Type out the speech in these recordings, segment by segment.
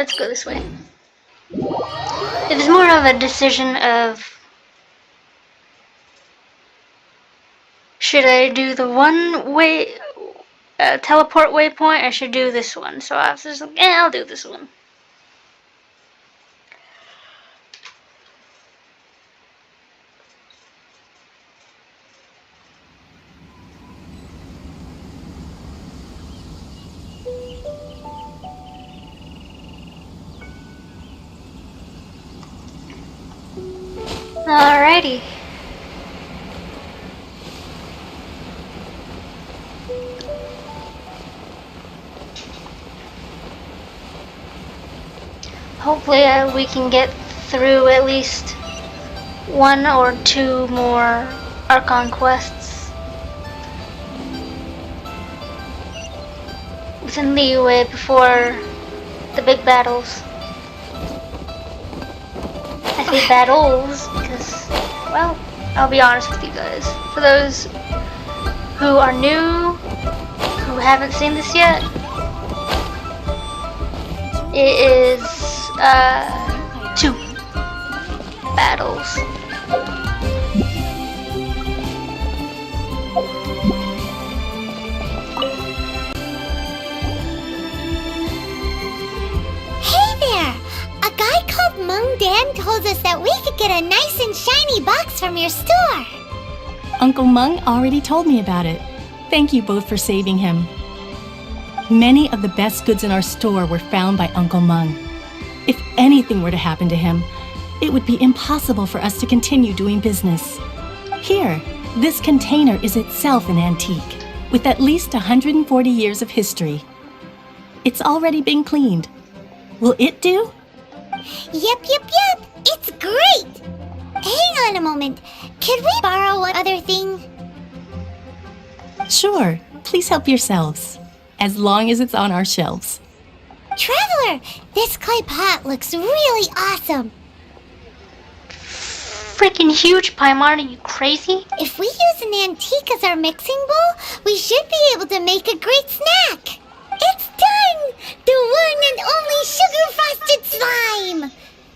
let's go this way. It was more of a decision of should I do the one-way teleport waypoint or should I do this one? So I was just like, I'll do this one. Alrighty. Hopefully we can get through at least one or two more Archon quests within leeway before the big battles. I say battles because, well, I'll be honest with you guys. For those who are new, who haven't seen this yet, it is two battles. Hey there! A guy called Mung Dan told us that we could get a nice and shiny box from your store. Uncle Mung already told me about it. Thank you both for saving him. Many of the best goods in our store were found by Uncle Mung. If anything were to happen to him, it would be impossible for us to continue doing business. Here, this container is itself an antique, with at least 140 years of history. It's already been cleaned. Will it do? Yep. It's great! Hang on a moment. Could we borrow one other thing? Sure, please help yourselves, as long as it's on our shelves. Traveler, this clay pot looks really awesome. Freaking huge, Paimon, are you crazy? If we use an antique as our mixing bowl, we should be able to make a great snack. It's done! The one and only sugar-frosted slime!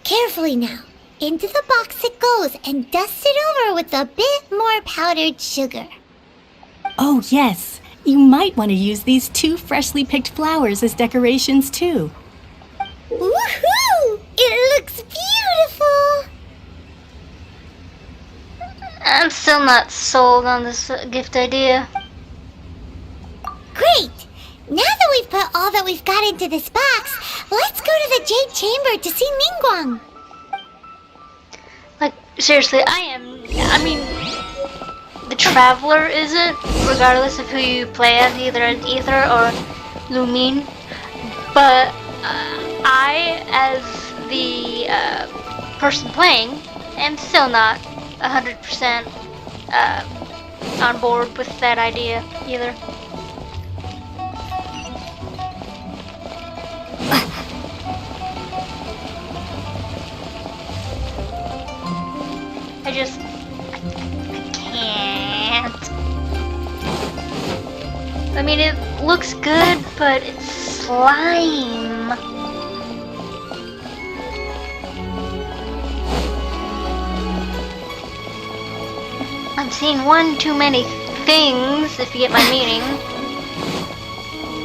Carefully now. Into the box it goes and dust it over with a bit more powdered sugar. Oh yes, you might want to use these 2 freshly picked flowers as decorations too. Woohoo! It looks beautiful! I'm still not sold on this gift idea. Great! Now that we've put all that we've got into this box, let's go to the Jade Chamber to see Ningguang. Like, seriously, I mean, the Traveler isn't, regardless of who you play as, either as Ether or Lumine. But I, as the person playing, am still not 100% on board with that idea either. I can't. I mean, it looks good, but it's slime. I'm seeing one too many things, if you get my meaning,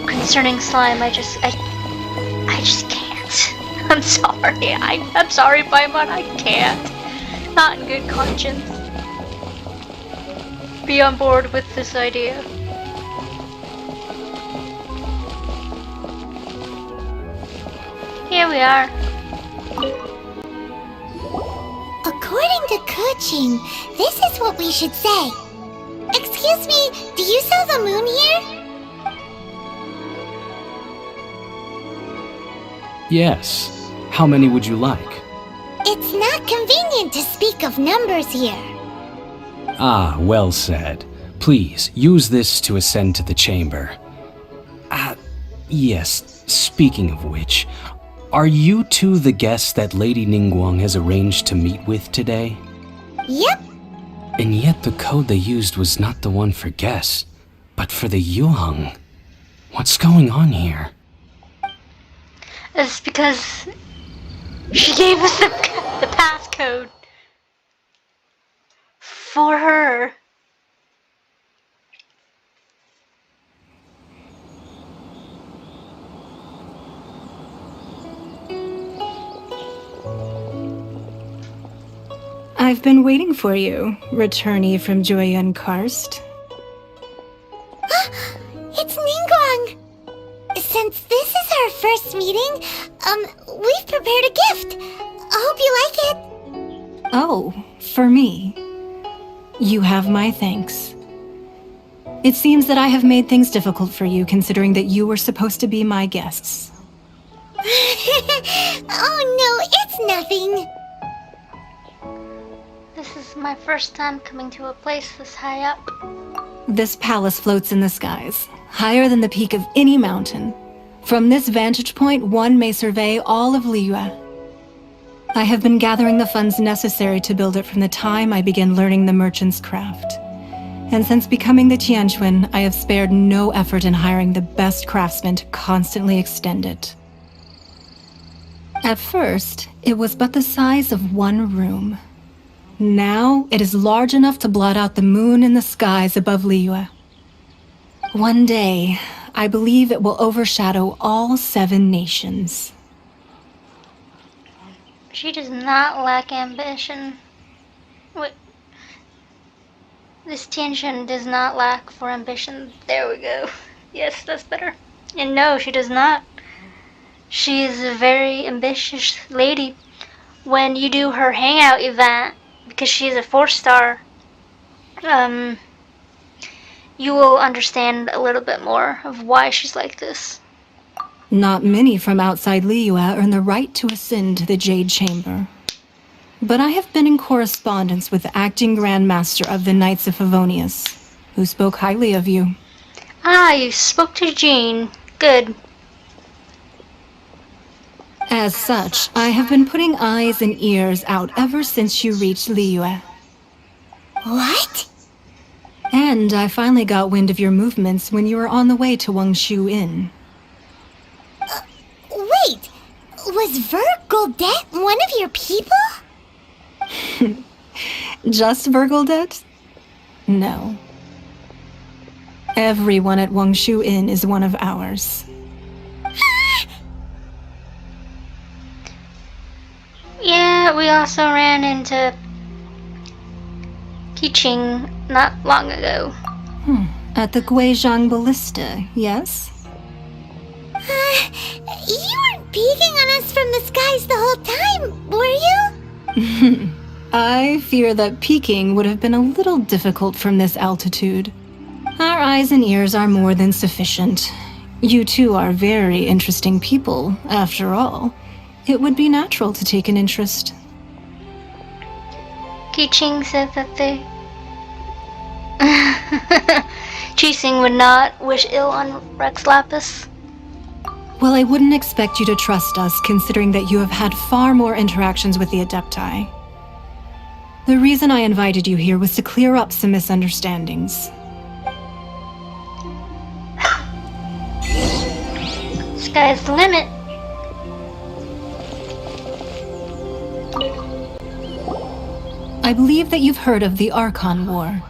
concerning slime. I just can't. I'm sorry. I'm sorry, Paimon. I can't. Not in good conscience. Be on board with this idea. Here we are. According to Kuching, this is what we should say. Excuse me, do you sell the moon here? Yes. How many would you like? It's not convenient to speak of numbers here. Ah, well said. Please, use this to ascend to the chamber. Yes, speaking of which, are you two the guests that Lady Ningguang has arranged to meet with today? Yep. And yet the code they used was not the one for guests, but for the Yuheng. What's going on here? is because she gave us the passcode for her. I've been waiting for you, returnee from Joyun Karst. It's Ningguang! Since this is our first meeting, we've prepared a gift. I hope you like it. Oh, for me. You have my thanks. It seems that I have made things difficult for you, considering that you were supposed to be my guests. Oh no, it's nothing. This is my first time coming to a place this high up. This palace floats in the skies, higher than the peak of any mountain. From this vantage point, one may survey all of Liyue. I have been gathering the funds necessary to build it from the time I began learning the merchant's craft. And since becoming the Tianquan, I have spared no effort in hiring the best craftsmen to constantly extend it. At first, it was but the size of one room. Now, it is large enough to blot out the moon in the skies above Liyue. One day, I believe it will overshadow all 7 nations. She does not lack ambition. What? This Tianquan does not lack for ambition. There we go. Yes, that's better. And no, she does not. She is a very ambitious lady. When you do her hangout event, because she is a 4-star, you will understand a little bit more of why she's like this. Not many from outside Liyue earn the right to ascend to the Jade Chamber. But I have been in correspondence with the acting Grand Master of the Knights of Favonius, who spoke highly of you. Ah, you spoke to Jean. Good. As such, I have been putting eyes and ears out ever since you reached Liyue. What? And I finally got wind of your movements when you were on the way to Wangshu Inn. Wait, was Vergoldet one of your people? Just Vergoldet? No. Everyone at Wangshu Inn is one of ours. Yeah, we also ran into Kiching not long ago. At the Guizhang Ballista, yes? You weren't peeking on us from the skies the whole time, were you? I fear that peeking would have been a little difficult from this altitude. Our eyes and ears are more than sufficient. You two are very interesting people, after all. It would be natural to take an interest. Kiching said that they... Chising would not wish ill on Rex Lapis. Well, I wouldn't expect you to trust us, considering that you have had far more interactions with the Adepti. The reason I invited you here was to clear up some misunderstandings. Sky's the limit. I believe that you've heard of the Archon War.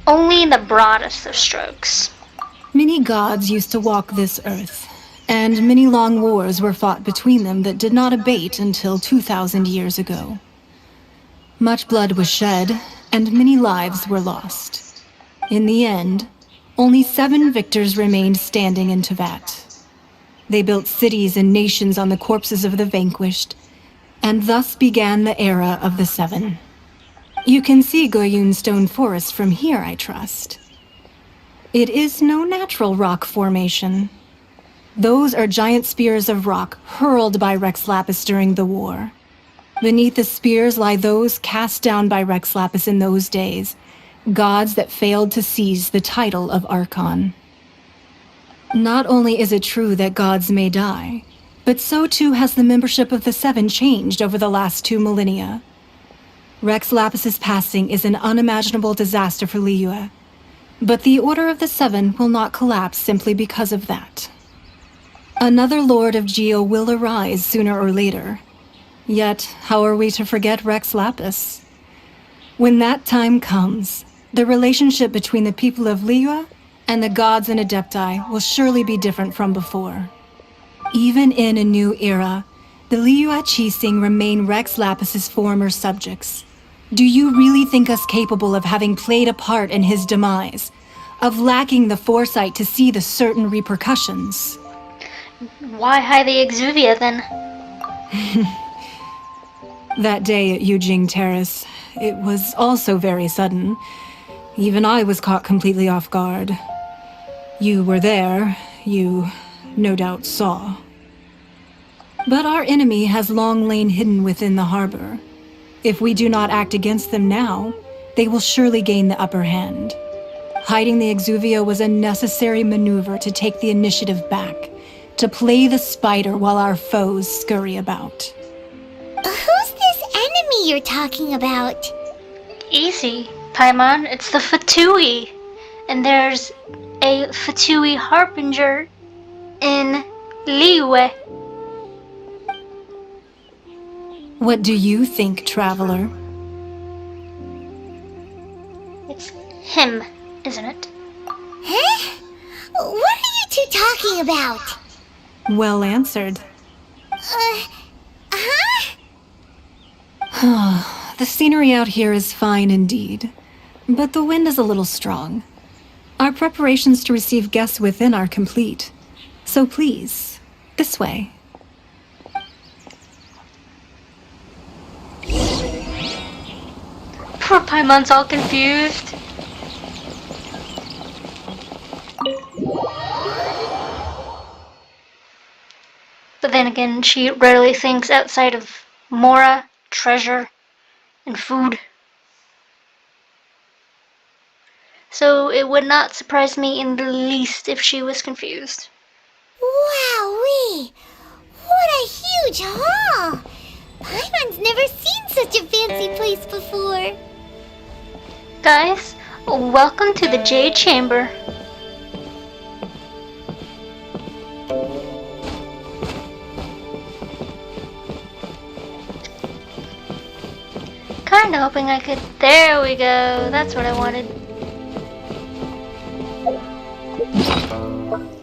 Only the broadest of strokes. Many gods used to walk this earth, and many long wars were fought between them that did not abate until 2,000 years ago. Much blood was shed, and many lives were lost. In the end, only 7 victors remained standing in Teyvat. They built cities and nations on the corpses of the vanquished, and thus began the era of the 7. You can see Goyun Stone Forest from here, I trust. It is no natural rock formation. Those are giant spears of rock hurled by Rex Lapis during the war. Beneath the spears lie those cast down by Rex Lapis in those days, gods that failed to seize the title of Archon. Not only is it true that gods may die, but so too has the membership of the 7 changed over the last 2 millennia. Rex Lapis's passing is an unimaginable disaster for Liyue, but the Order of the 7 will not collapse simply because of that. Another Lord of Geo will arise sooner or later. Yet, how are we to forget Rex Lapis? When that time comes, the relationship between the people of Liyue and the gods and Adepti will surely be different from before. Even in a new era, the Liyue Qixing remain Rex Lapis's former subjects. Do you really think us capable of having played a part in his demise? Of lacking the foresight to see the certain repercussions? Why hide the Exuvia then? That day at Yujing Terrace, it was also very sudden. Even I was caught completely off guard. You were there, you no doubt saw. But our enemy has long lain hidden within the harbor. If we do not act against them now, they will surely gain the upper hand. Hiding the Exuvia was a necessary maneuver to take the initiative back, to play the spider while our foes scurry about. Who's this enemy you're talking about? Easy, Paimon. It's the Fatui. And there's a Fatui Harbinger in Liyue. What do you think, Traveler? It's him, isn't it? Huh? What are you two talking about? Well answered. Huh? The scenery out here is fine indeed, but the wind is a little strong. Our preparations to receive guests within are complete. So please, this way. Poor Paimon's all confused. But then again, she rarely thinks outside of Mora, treasure, and food. So it would not surprise me in the least if she was confused. Wowee! What a huge hall! Paimon's never seen such a fancy place before. Guys, welcome to the Jade Chamber. Kinda hoping I could. There we go. That's what I wanted.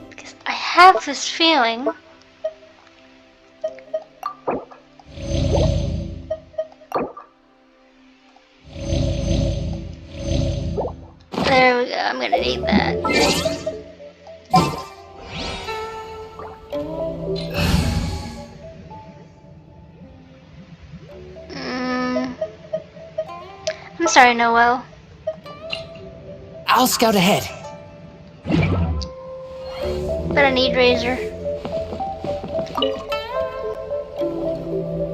Because I have this feeling. There we go. I'm gonna need that. I'm sorry, Noel. I'll scout ahead. But I need Razor.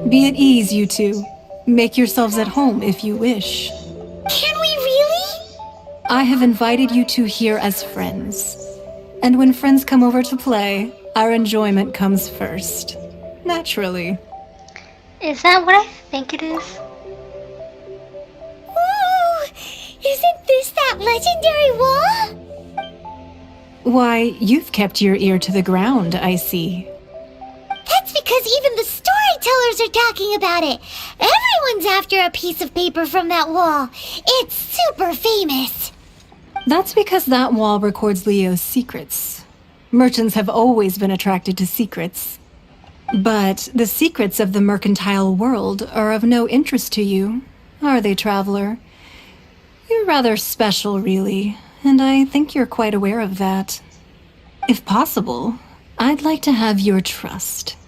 Be at ease, you two. Make yourselves at home if you wish. Can we really? I have invited you two here as friends. And when friends come over to play, our enjoyment comes first. Naturally. Is that what I think it is? Ooh! Isn't this that legendary wall? Why, you've kept your ear to the ground, I see. That's because even the storytellers are talking about it. Everyone's after a piece of paper from that wall. It's super famous. That's because that wall records Leo's secrets. Merchants have always been attracted to secrets. But the secrets of the mercantile world are of no interest to you, are they, Traveler? You're rather special, really, and I think you're quite aware of that. If possible, I'd like to have your trust.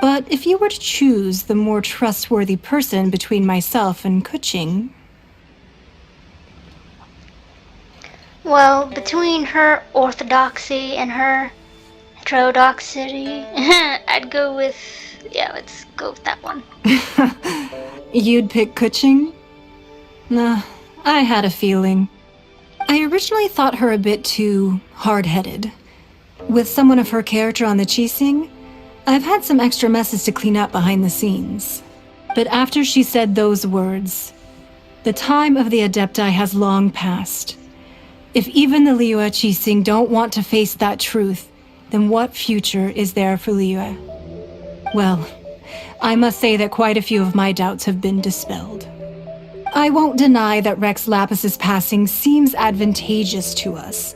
But if you were to choose the more trustworthy person between myself and Kuching... Well, between her orthodoxy and her heterodoxy, I'd go with... Yeah, let's go with that one. You'd pick Kuching? Nah, I had a feeling. I originally thought her a bit too hard-headed. With someone of her character on the Qixing, I've had some extra messes to clean up behind the scenes. But after she said those words, the time of the Adepti has long passed. If even the Liyue Qixing don't want to face that truth, then what future is there for Liyue? Well, I must say that quite a few of my doubts have been dispelled. I won't deny that Rex Lapis's passing seems advantageous to us.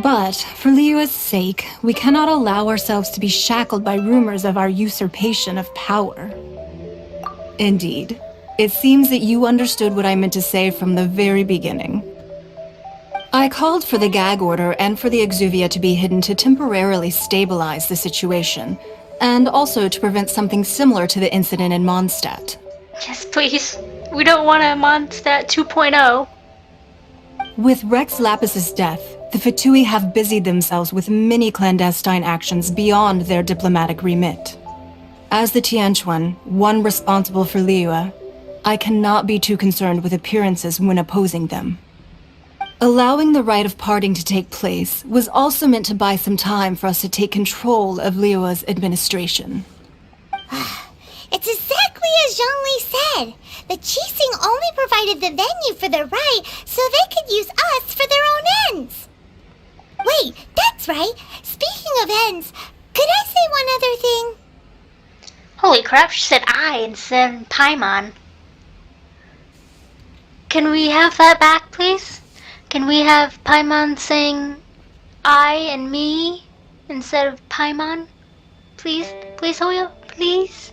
But, for Liyue's sake, we cannot allow ourselves to be shackled by rumors of our usurpation of power. Indeed. It seems that you understood what I meant to say from the very beginning. I called for the gag order and for the exuvia to be hidden to temporarily stabilize the situation, and also to prevent something similar to the incident in Mondstadt. Yes, please. We don't want a Mondstadt 2.0. With Rex Lapis's death, the Fatui have busied themselves with many clandestine actions beyond their diplomatic remit. As the Tianquan, one responsible for Liyue, I cannot be too concerned with appearances when opposing them. Allowing the rite of parting to take place was also meant to buy some time for us to take control of Liyue's administration. It's exactly as Zhongli said. The Qixing only provided the venue for the rite so they could use us for their own ends. Wait, that's right. Speaking of ends, could I say one other thing? Holy crap, she said I instead of Paimon. Can we have that back, please? Can we have Paimon saying I and me instead of Paimon? Please? Please, Hoyo? Please?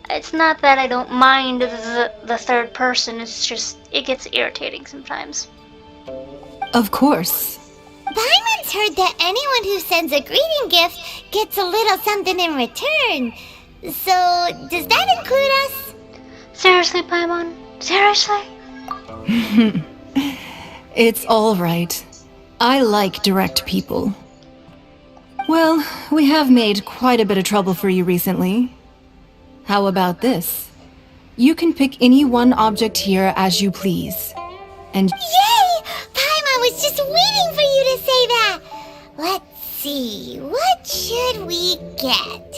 It's not that I don't mind the third person, it's just, it gets irritating sometimes. Of course. Paimon's heard that anyone who sends a greeting gift gets a little something in return. So, does that include us? Seriously, Paimon? Seriously? It's all right. I like direct people. Well, we have made quite a bit of trouble for you recently. How about this? You can pick any one object here as you please. And Yay! Paimon was just waiting for you to say that. Let's see, what should we get?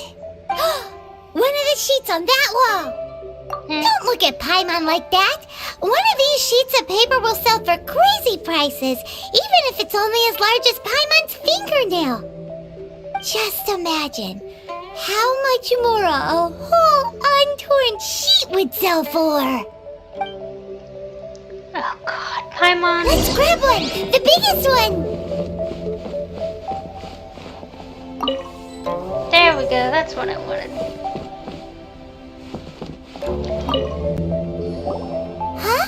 One of the sheets on that wall. Don't look at Paimon like that. One of these sheets of paper will sell for crazy prices, even if it's only as large as Paimon's fingernail. Just imagine how much more a whole untorn sheet would sell for. Oh god, Paimon. Let's grab one, the biggest one. There we go, that's what I wanted. Huh?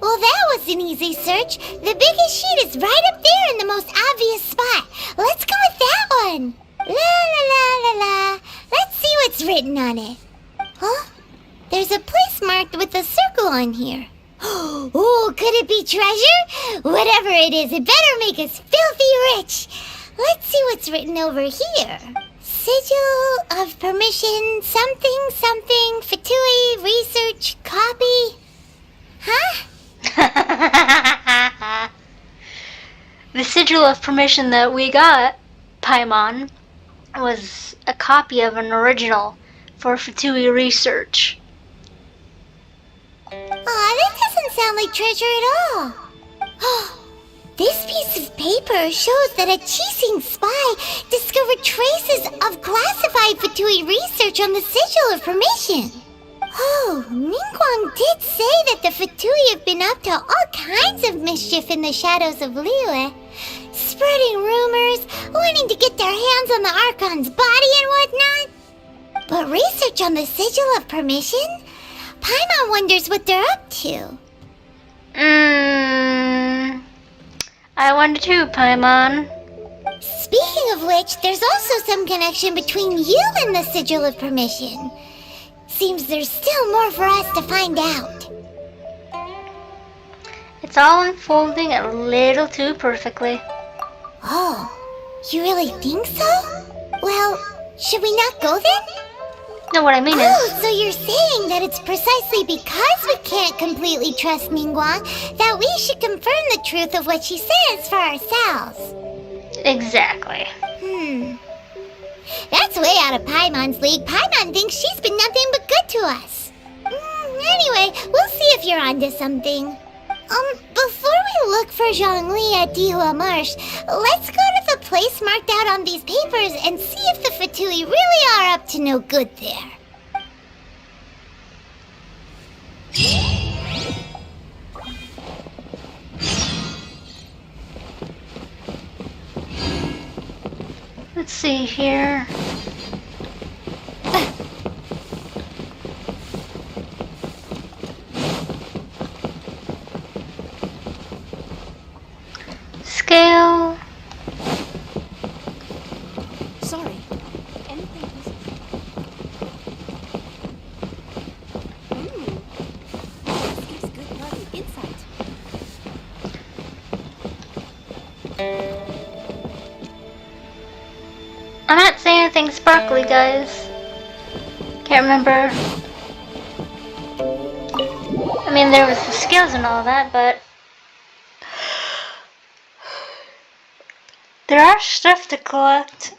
Well, that was an easy search. The biggest sheet is right up there in the most obvious spot. Let's go with that one. La la la la la. Let's see what's written on it. Huh? There's a place marked with a circle on here. Oh, could it be treasure? Whatever it is, it better make us filthy rich. Let's see what's written over here. Sigil of permission, something, something, Fatui, research, copy. Huh? The sigil of permission that we got, Paimon, was a copy of an original for Fatui research. Aw, that doesn't sound like treasure at all. This piece of paper shows that a Qixing spy discovered traces of classified Fatui research on the sigil of permission. Oh, Ningguang did say that the Fatui have been up to all kinds of mischief in the shadows of Liyue, spreading rumors, wanting to get their hands on the Archon's body and whatnot. But research on the sigil of permission? Paimon wonders what they're up to. I wonder too, Paimon. Speaking of which, there's also some connection between you and the sigil of permission. Seems there's still more for us to find out. It's all unfolding a little too perfectly. Oh, you really think so? Well, should we not go then? No, what I mean Oh, is... so you're saying that it's precisely because we can't completely trust Ningguang that we should confirm the truth of what she says for ourselves. Exactly. That's way out of Paimon's league. Paimon thinks she's been nothing but good to us. Anyway, we'll see if you're onto something. Before we look for Zhongli at Dihua Marsh, let's go to the place marked out on these papers and see if the Fatui really are up to no good there. Let's see here. Scale. Sorry. Anything Ooh. This gives good bloody insight. I'm not saying anything sparkly, guys. Can't remember. I mean, there was the skills and all that, but there are stuff to collect.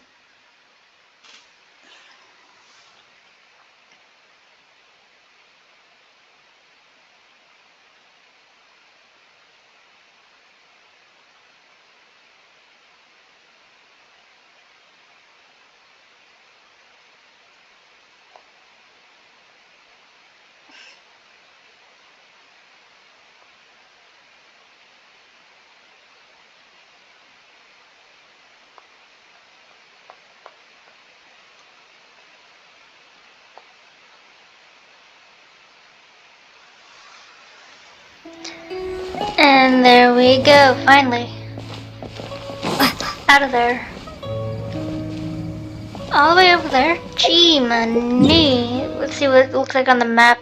And there we go, finally. Out of there. All the way over there. Gee, money. Let's see what it looks like on the map.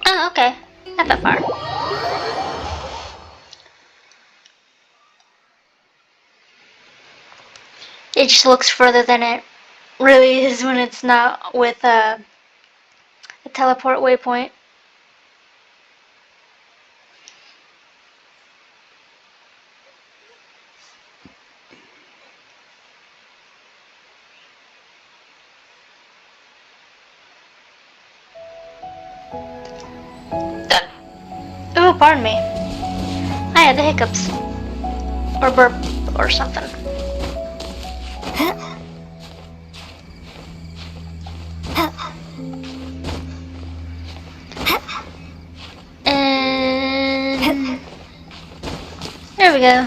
Oh, okay. Not that far. It just looks further than it really is when it's not with a teleport waypoint. Ooh, pardon me. I had the hiccups. Or burp or something. And there we go.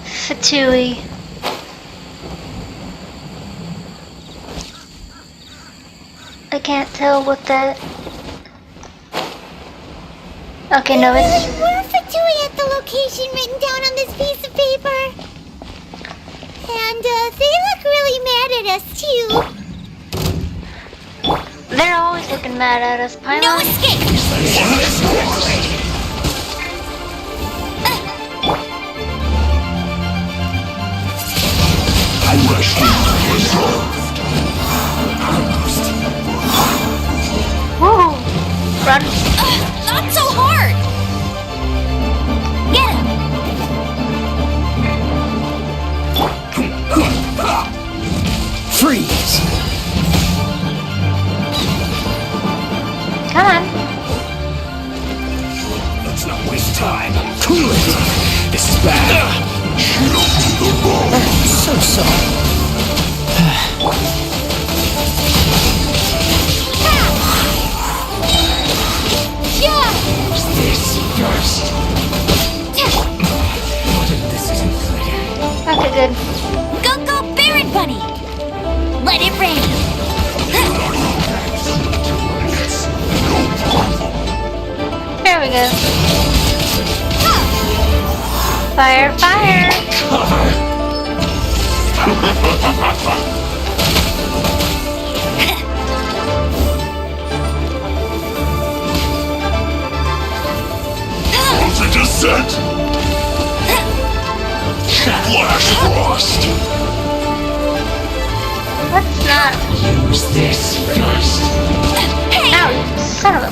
Fatui. I can't tell what that. Okay, no, it's. Really were Fatui at the location written down on this piece of paper. And they look really mad at us too. They're always looking mad at us, Paimon. No escape! Woo! Run. Not so hard! Get him! Freeze! Come on. Let's not waste time. Cool it! This is bad. So sorry. This first. This isn't good. Okay, good. Go, go, Baron Bunny! Let it rain! There we go. Fire, fire! The descent! Flash Frost! Let's not. Use this first. Ow, you son of a.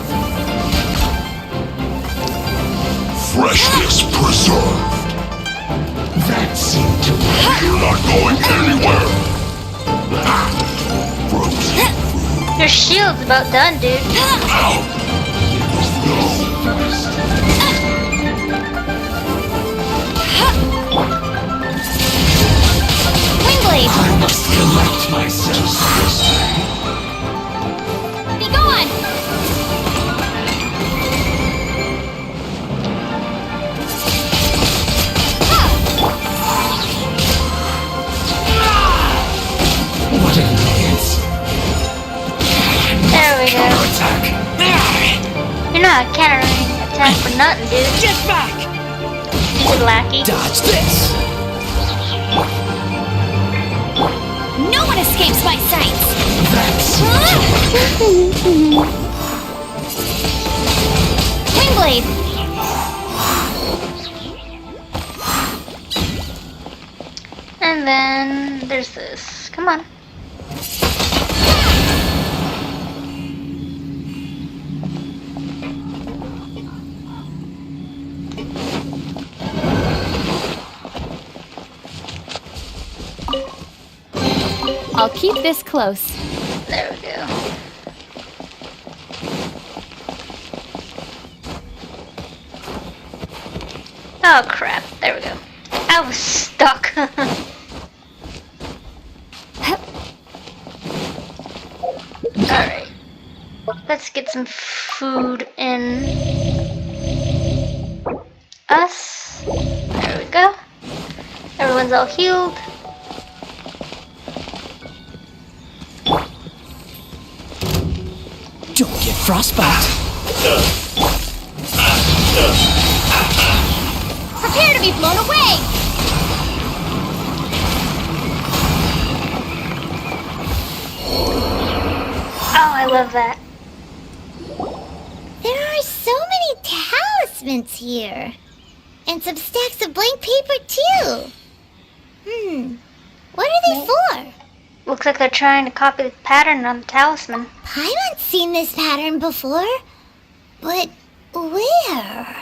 Freshness preserved! That seemed to work. You're not going anywhere! Frozen food. Your shield's about done, dude. Windblade! I must collect myself. Be gone! What annoyance! There we go. Attack! You're not countering attack for nothing, dude. Get back! Stupid lackey. Dodge this! No one escapes my sights! That's Windblade! And then there's this. Come on. I'll keep this close. There we go. Oh crap. There we go. I was stuck. Alright. Let's get some food in us. There we go. Everyone's all healed. Don't get frostbite. Prepare to be blown away! Oh, I love that. There are so many talismans here. And some stacks of blank paper, too. What are they for? Looks like they're trying to copy the pattern on the talisman. Paimon's seen this pattern before. But where?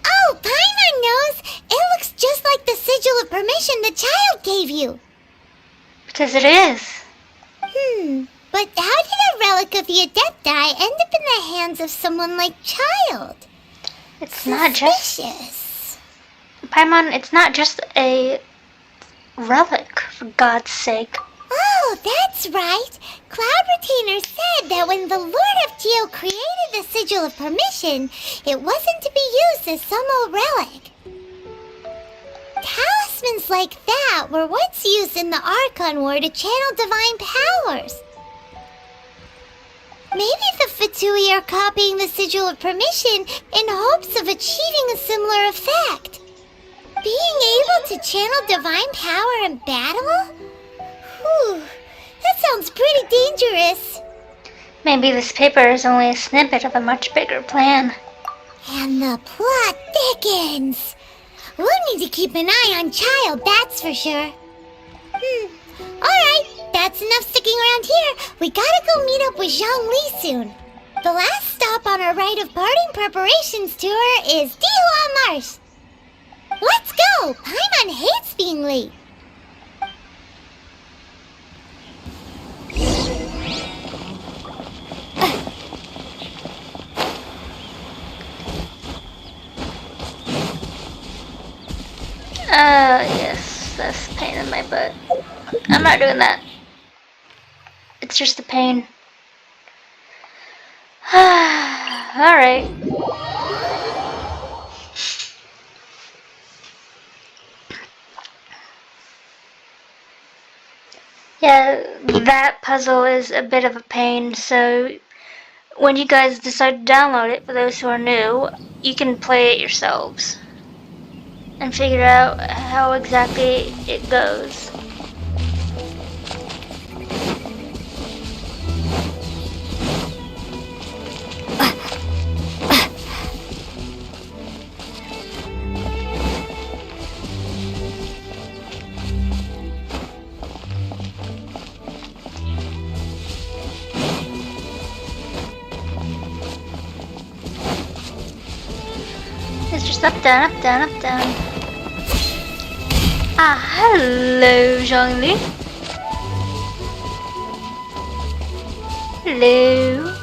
Oh, Paimon knows! It looks just like the sigil of permission the child gave you. Because it is. But how did a relic of the Adepti end up in the hands of someone like Child? It's not just... Suspicious. Paimon, it's not just a relic, for God's sake. Oh, that's right. Cloud Retainer said that when the Lord of Geo created the Sigil of Permission, it wasn't to be used as some old relic. Talismans like that were once used in the Archon War to channel divine powers. Maybe the Fatui are copying the Sigil of Permission in hopes of achieving a similar effect. Being able to channel divine power in battle? Whew, that sounds pretty dangerous. Maybe this paper is only a snippet of a much bigger plan. And the plot thickens. We'll need to keep an eye on Child, that's for sure. Alright, that's enough sticking around here. We gotta go meet up with Zhongli soon. The last stop on our rite of parting preparations tour is Dihua Marsh. Let's go! Paimon hates being late. Yes, that's a pain in my butt. I'm not doing that. It's just a pain. Alright. Yeah, that puzzle is a bit of a pain, so when you guys decide to download it, for those who are new, you can play it yourselves and figure out how exactly it goes. It's just up, down, up, down, up, down. Ah, hello, Zhongli. Hello.